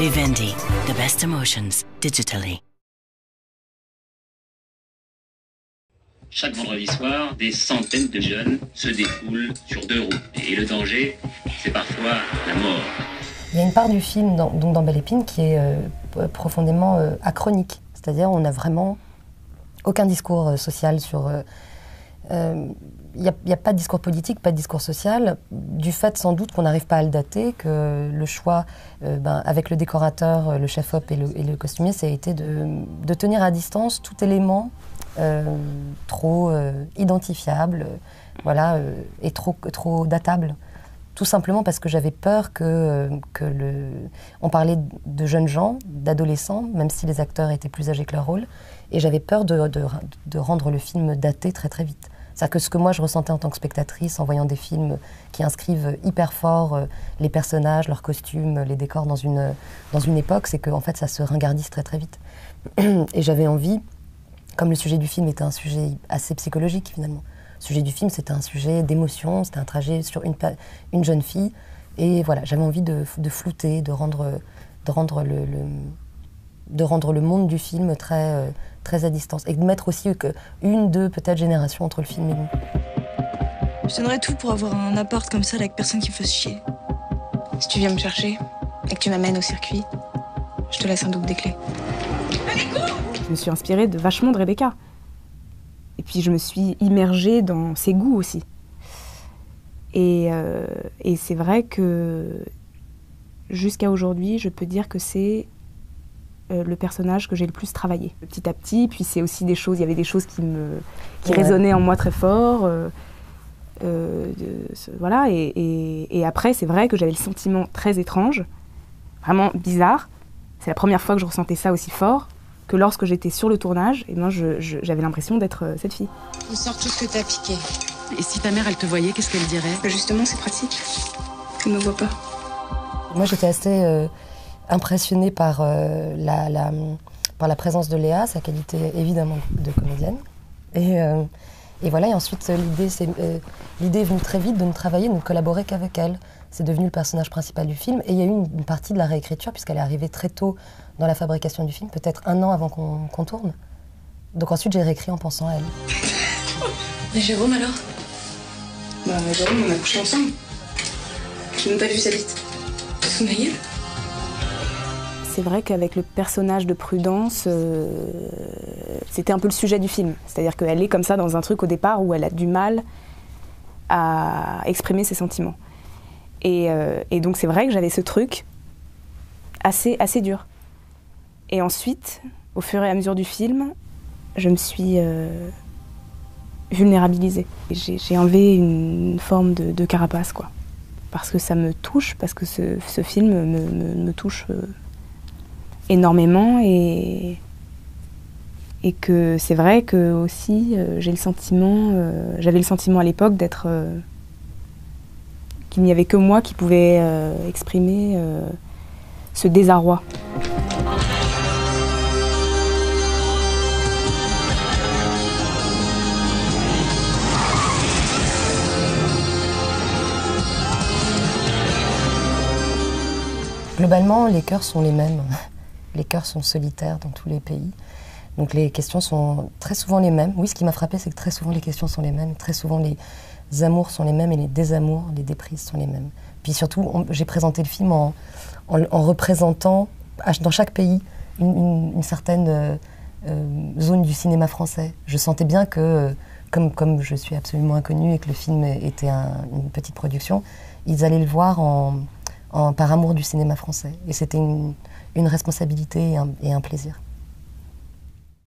Vivendi, the best emotions, digitally. Chaque vendredi soir, des centaines de jeunes se défoulent sur 2 routes. Et le danger, c'est parfois la mort. Il y a une part du film, donc dans Belle Épine, qui est profondément achronique. C'est-à-dire on n'a vraiment aucun discours social sur... Il n'y a pas de discours politique, pas de discours social, du fait sans doute qu'on n'arrive pas à le dater, que le choix, avec le décorateur, le chef-op et le costumier, ça a été de tenir à distance tout élément trop identifiable, voilà, et trop datable. Tout simplement parce que j'avais peur on parlait de jeunes gens, d'adolescents, même si les acteurs étaient plus âgés que leur rôle, et j'avais peur de rendre le film daté très très vite. C'est-à-dire que ce que moi je ressentais en tant que spectatrice en voyant des films qui inscrivent hyper fort les personnages, leurs costumes, les décors dans une époque, c'est qu'en fait ça se ringardise très très vite. Et j'avais envie, comme le sujet du film était un sujet assez psychologique finalement, le sujet du film c'était un sujet d'émotion, c'était un trajet sur une jeune fille, et voilà, j'avais envie de flouter, de rendre le monde du film très à distance, et de mettre aussi une, deux, peut-être générations entre le film et nous. Je donnerais tout pour avoir un appart comme ça avec personne qui me fasse chier. Si tu viens me chercher et que tu m'amènes au circuit, je te laisse un double des clés. Je me suis inspirée vachement de Rebecca. Et puis je me suis immergée dans ses goûts aussi. Et c'est vrai que jusqu'à aujourd'hui, je peux dire que c'est le personnage que j'ai le plus travaillé. Petit à petit, puis c'est aussi des choses, il y avait des choses qui résonnaient en moi très fort. Voilà, et après, c'est vrai que j'avais le sentiment très étrange, vraiment bizarre. C'est la première fois que je ressentais ça aussi fort, que lorsque j'étais sur le tournage, et j'avais l'impression d'être cette fille. On sort tout ce que t'as piqué. Et si ta mère, elle te voyait, qu'est-ce qu'elle dirait? Justement, c'est pratique. Elle me voit pas. Moi, j'étais assez impressionnée par la présence de Léa, sa qualité évidemment de comédienne. Et voilà, et ensuite l'idée est venue très vite de ne travailler, de ne collaborer qu'avec elle. C'est devenu le personnage principal du film, et il y a eu une partie de la réécriture, puisqu'elle est arrivée très tôt dans la fabrication du film, peut-être 1 an avant qu'on tourne. Donc ensuite j'ai réécrit en pensant à elle. Et Jérôme alors? Jérôme, on a couché ensemble. J'ai même pas vu sa bite. Tu te fous de ma gueule? C'est vrai qu'avec le personnage de Prudence, c'était un peu le sujet du film. C'est-à-dire qu'elle est comme ça dans un truc au départ où elle a du mal à exprimer ses sentiments. Et donc c'est vrai que j'avais ce truc assez dur. Et ensuite, au fur et à mesure du film, je me suis vulnérabilisée. J'ai enlevé une forme de carapace, quoi. Parce que ça me touche, parce que ce film me touche énormément, et que c'est vrai que aussi j'avais le sentiment à l'époque d'être qu'il n'y avait que moi qui pouvais exprimer ce désarroi. Globalement, les chœurs sont les mêmes. Les chœurs sont solitaires dans tous les pays. Donc les questions sont très souvent les mêmes. Oui, ce qui m'a frappé, c'est que très souvent les questions sont les mêmes. Très souvent les amours sont les mêmes, et les désamours, les déprises sont les mêmes. Puis surtout, j'ai présenté le film en représentant dans chaque pays une certaine zone du cinéma français. Je sentais bien que, comme je suis absolument inconnue et que le film était une petite production, ils allaient le voir par amour du cinéma français. Et c'était une responsabilité et un plaisir.